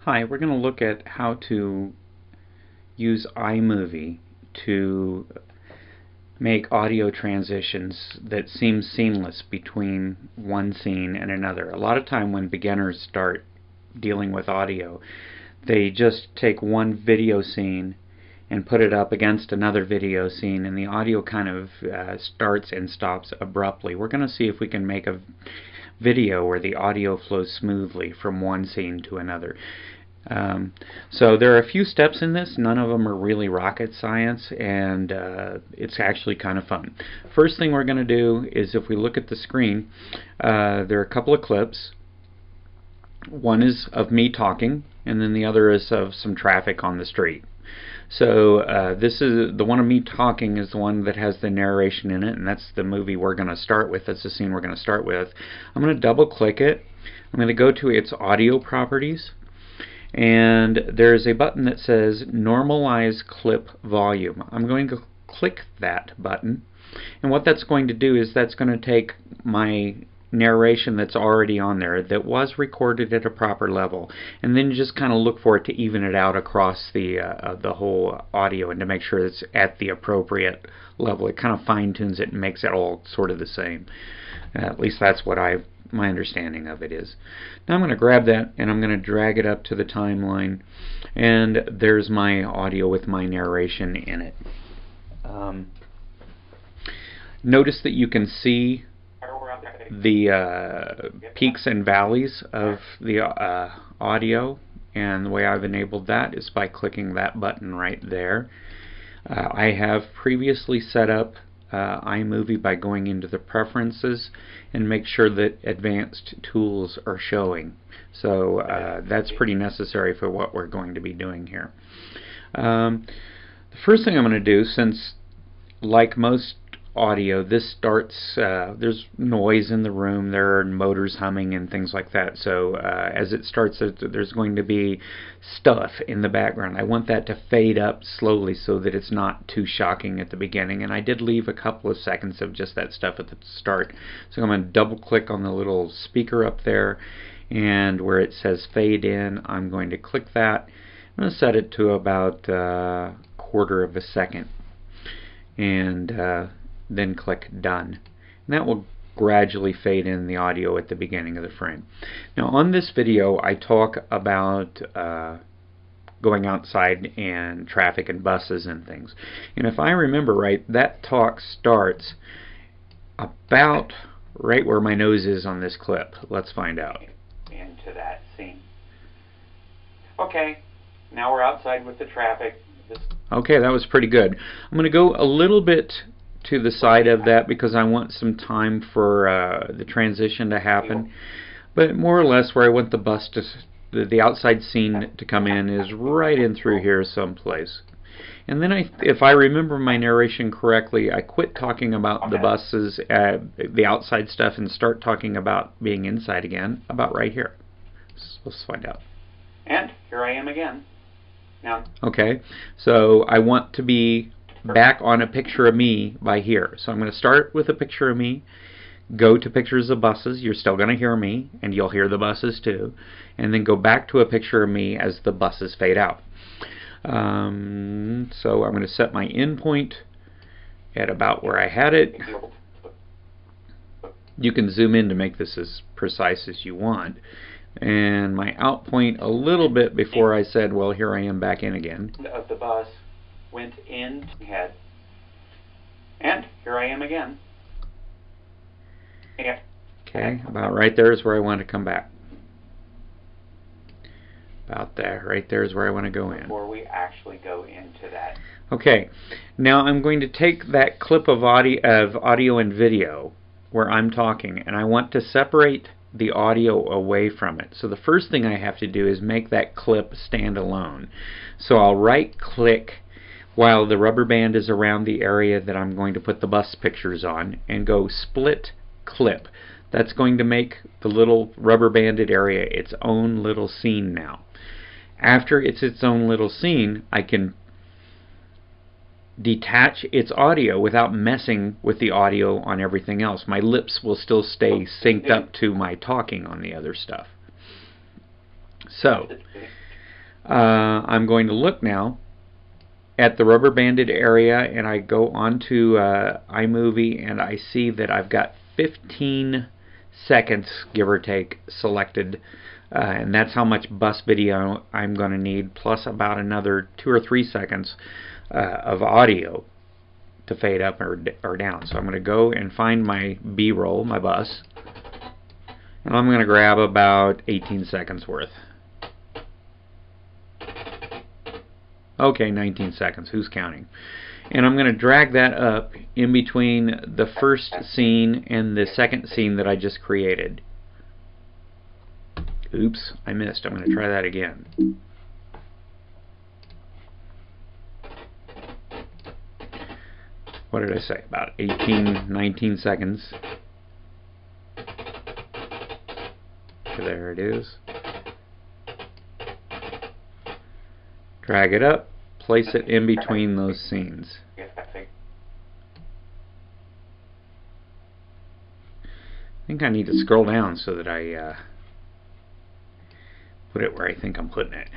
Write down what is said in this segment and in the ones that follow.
Hi, we're going to look at how to use iMovie to make audio transitions that seem seamless between one scene and another. A lot of time when beginners start dealing with audio, they just take one video scene and put it up against another video scene, and the audio kind of starts and stops abruptly. We're going to see if we can make a video where the audio flows smoothly from one scene to another. So there are a few steps in this. None of them are really rocket science, and it's actually kind of fun. First thing we're going to do is, if we look at the screen, there are a couple of clips. One is of me talking, and then the other is of some traffic on the street. So this is the one of me talking is the one that has the narration in it, and that's the movie we're going to start with. That's the scene we're going to start with. I'm going to double click it. I'm going to go to its audio properties, and there's a button that says normalize clip volume. I'm going to click that button, and what that's going to do is that's going to take my narration that's already on there that was recorded at a proper level, and then just kind of look for it to even it out across the whole audio and to make sure it's at the appropriate level. It kind of fine-tunes it and makes it all sort of the same. At least that's what my understanding of it is. Now I'm going to grab that and I'm going to drag it up to the timeline, and there's my audio with my narration in it. Notice that you can see the peaks and valleys of the audio, and the way I've enabled that is by clicking that button right there. I have previously set up iMovie by going into the preferences and make sure that advanced tools are showing. So that's pretty necessary for what we're going to be doing here. The first thing I'm going to do, since like most audio, this starts, there's noise in the room, there are motors humming and things like that, so as it starts, there's going to be stuff in the background. I want that to fade up slowly so that it's not too shocking at the beginning, and I did leave a couple of seconds of just that stuff at the start. So I'm going to double click on the little speaker up there, and where it says fade in, I'm going to click that. I'm going to set it to about a quarter of a second, and then click done. And that will gradually fade in the audio at the beginning of the frame. Now on this video I talk about going outside and traffic and buses and things. And if I remember right, that talk starts about right where my nose is on this clip. Let's find out. Into that scene. Okay, now we're outside with the traffic. Okay, that was pretty good. I'm going to go a little bit to the side of that because I want some time for the transition to happen, but more or less where I want the bus to, the outside scene to come in is right in through here someplace. And then if I remember my narration correctly, I quit talking about the buses, the outside stuff, and start talking about being inside again, about right here. So let's find out. And here I am again. Now. Okay, so I want to be back on a picture of me by here. So I'm going to start with a picture of me, go to pictures of buses. You're still going to hear me, and you'll hear the buses too, and then go back to a picture of me as the buses fade out. So I'm going to set my in point at about where I had it. You can zoom in to make this as precise as you want. And my out point a little bit before I said, well, here I am back in again. Of the bus went in head, and here I am again. Yeah. Okay, about right there is where I want to come back. About there, right there is where I want to go in. Before we actually go into that. Okay, now I'm going to take that clip of audio and video where I'm talking, and I want to separate the audio away from it. So the first thing I have to do is make that clip stand alone. So I'll right click while the rubber band is around the area that I'm going to put the bus pictures on, and go split clip. That's going to make the little rubber banded area its own little scene now. After it's its own little scene, I can detach its audio without messing with the audio on everything else. My lips will still stay synced up to my talking on the other stuff. So I'm going to look now at the rubber banded area, and I go onto iMovie, and I see that I've got 15 seconds, give or take, selected, and that's how much bus video I'm going to need, plus about another 2 or 3 seconds of audio to fade up or down. So I'm going to go and find my B-roll, my bus, and I'm going to grab about 18 seconds worth. Okay, 19 seconds, who's counting? And I'm going to drag that up in between the first scene and the second scene that I just created. Oops, I missed. I'm going to try that again. What did I say? About 18, 19 seconds. There it is. Drag it up, place it in between those scenes. I think I need to scroll down so that I put it where I think I'm putting it.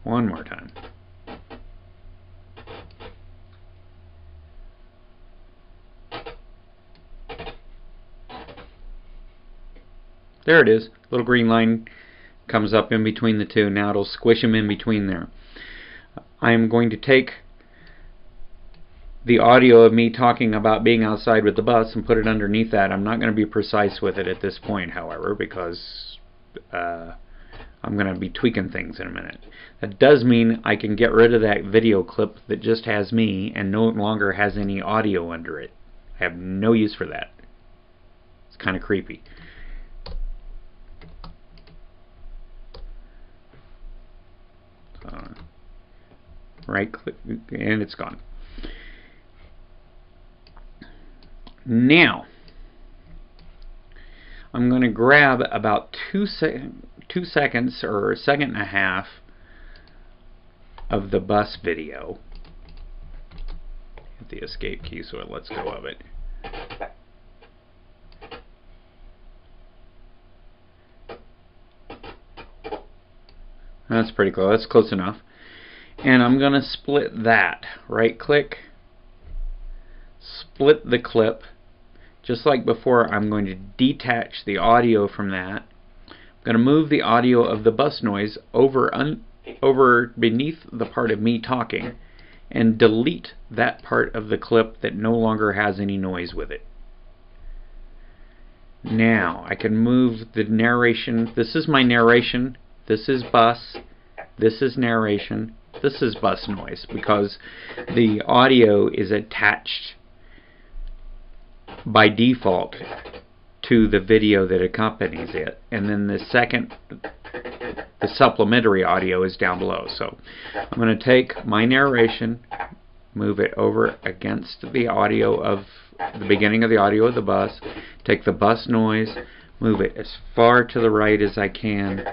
One more time. There it is. Little green line comes up in between the two. Now it'll squish them in between there. I'm going to take the audio of me talking about being outside with the bus and put it underneath that. I'm not going to be precise with it at this point, however, because I'm going to be tweaking things in a minute. That does mean I can get rid of that video clip that just has me and no longer has any audio under it. I have no use for that. It's kind of creepy. Right click and it's gone. Now I'm going to grab about 2 seconds or a second and a half of the bus video. Hit the escape key so it lets go of it. That's pretty close. That's close enough. And I'm going to split that. Right click, split the clip. Just like before, I'm going to detach the audio from that. I'm going to move the audio of the bus noise over beneath the part of me talking and delete that part of the clip that no longer has any noise with it. Now I can move the narration. This is my narration. This is bus. This is narration. This is bus noise because the audio is attached by default to the video that accompanies it, and then the supplementary audio is down below. So I'm going to take my narration, move it over against the audio of the beginning of the audio of the bus, take the bus noise, move it as far to the right as I can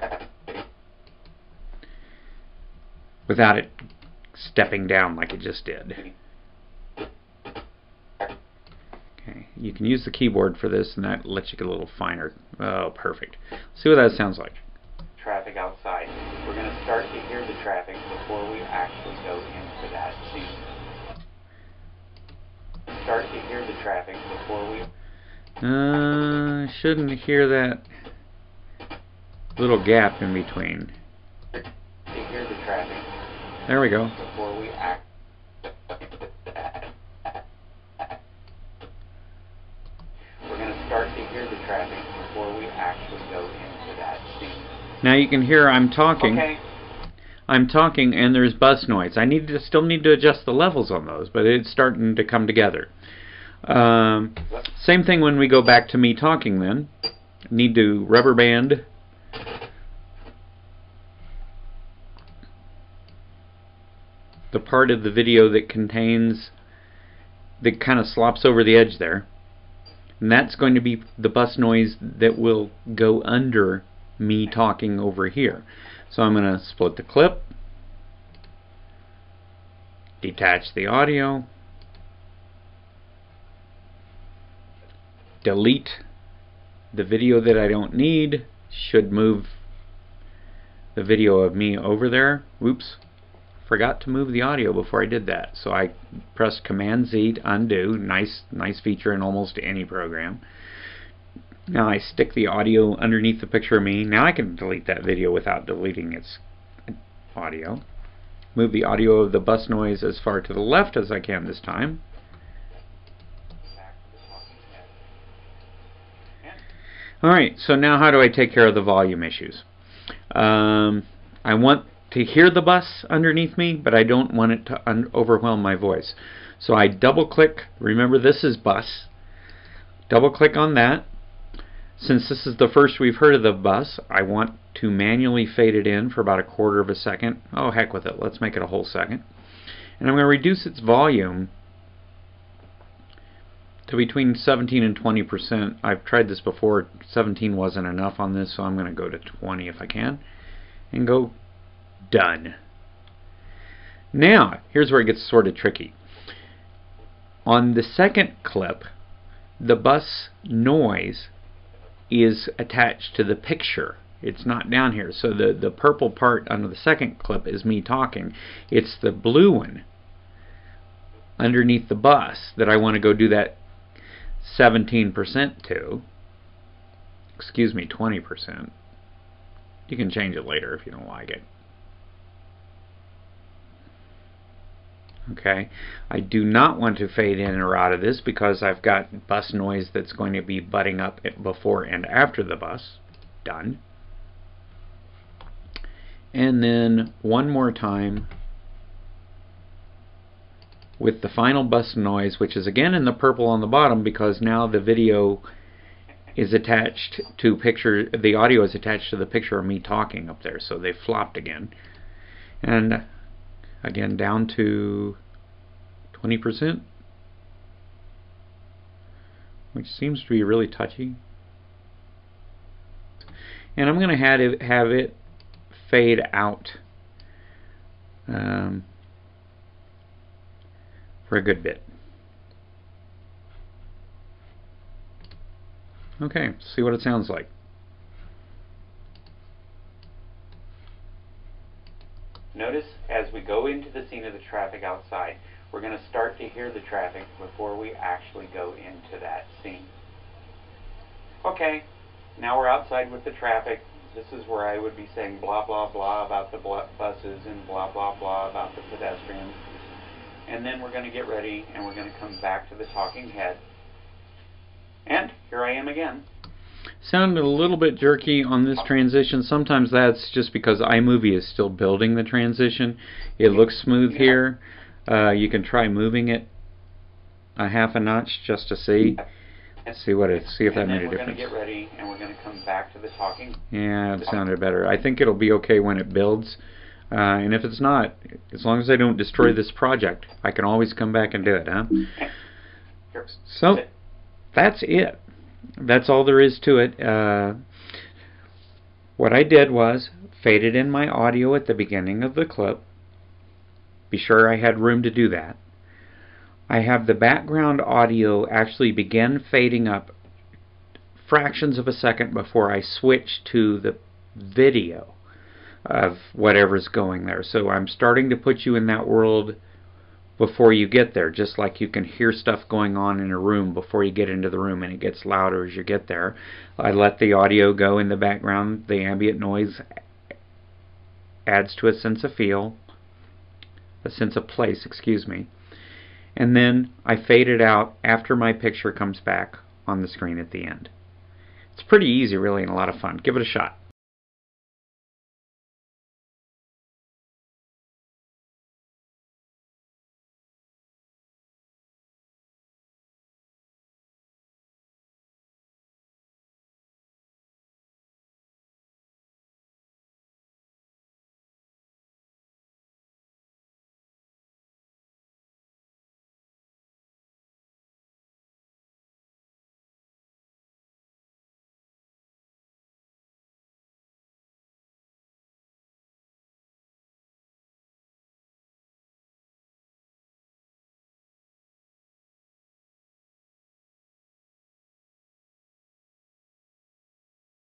without it stepping down like it just did. Okay, you can use the keyboard for this, and that lets you get a little finer. Oh, perfect. Let's see what that sounds like. Traffic outside. We're going to start to hear the traffic before we actually go into that scene. Start to hear the traffic before we... shouldn't hear that little gap in between. To hear the traffic. There we go. Before we act. We're going to start to hear the traffic before we actually go into that scene. Now you can hear I'm talking. Okay. I'm talking and there's bus noise. I still need to adjust the levels on those, but it's starting to come together. Same thing when we go back to me talking then. Need to rubber band the part of the video that kind of slops over the edge there. And that's going to be the bus noise that will go under me talking over here. So I'm going to split the clip, detach the audio, delete the video that I don't need, should move the video of me over there. Whoops, forgot to move the audio before I did that. So I pressed Command Z to undo. Nice feature in almost any program. Now I stick the audio underneath the picture of me. Now I can delete that video without deleting its audio. Move the audio of the bus noise as far to the left as I can this time. Alright, so now how do I take care of the volume issues? I want to hear the bus underneath me, but I don't want it to overwhelm my voice. So I double click, remember this is bus, double click on that. Since this is the first we've heard of the bus, I want to manually fade it in for about 1/4 of a second. Oh, heck with it, let's make it a whole second. And I'm going to reduce its volume to between 17 and 20%. I've tried this before. 17 wasn't enough on this, so I'm going to go to 20 if I can. And go done. Now, here's where it gets sort of tricky. On the second clip, the bus noise is attached to the picture. It's not down here. So the purple part under the second clip is me talking. It's the blue one underneath the bus that I want to go do that 17% to. Excuse me, 20%. You can change it later if you don't like it. Okay, I do not want to fade in or out of this because I've got bus noise that's going to be butting up before and after the bus. Done. And then one more time with the final bus noise, which is again in the purple on the bottom because now the video is attached to the audio is attached to the picture of me talking up there, so they flopped again. And again down to 20%, which seems to be really touchy. And I'm going to have it fade out for a good bit. Okay, see what it sounds like. Notice as we go into the scene of the traffic outside, we're going to start to hear the traffic before we actually go into that scene. Okay, now we're outside with the traffic. This is where I would be saying blah blah blah about the buses and blah blah blah about the pedestrians. And then we're going to get ready and we're going to come back to the talking head. And here I am again. Sounded a little bit jerky on this transition. Sometimes that's just because iMovie is still building the transition. It looks smooth here. You can try moving it a half a notch just to see. See if that made a difference. We're going to get ready and we're going to come back to the talking. Yeah, it sounded better. I think it'll be okay when it builds. And if it's not, as long as I don't destroy this project, I can always come back and do it, huh? So that's it. That's all there is to it. What I did was faded in my audio at the beginning of the clip. Be sure I had room to do that. I have the background audio actually begin fading up fractions of a second before I switch to the video of whatever's going there. So I'm starting to put you in that world before you get there, just like you can hear stuff going on in a room before you get into the room, and it gets louder as you get there. I let the audio go in the background. The ambient noise adds to a sense of place, excuse me. And then I fade it out after my picture comes back on the screen at the end. It's pretty easy, really, and a lot of fun. Give it a shot.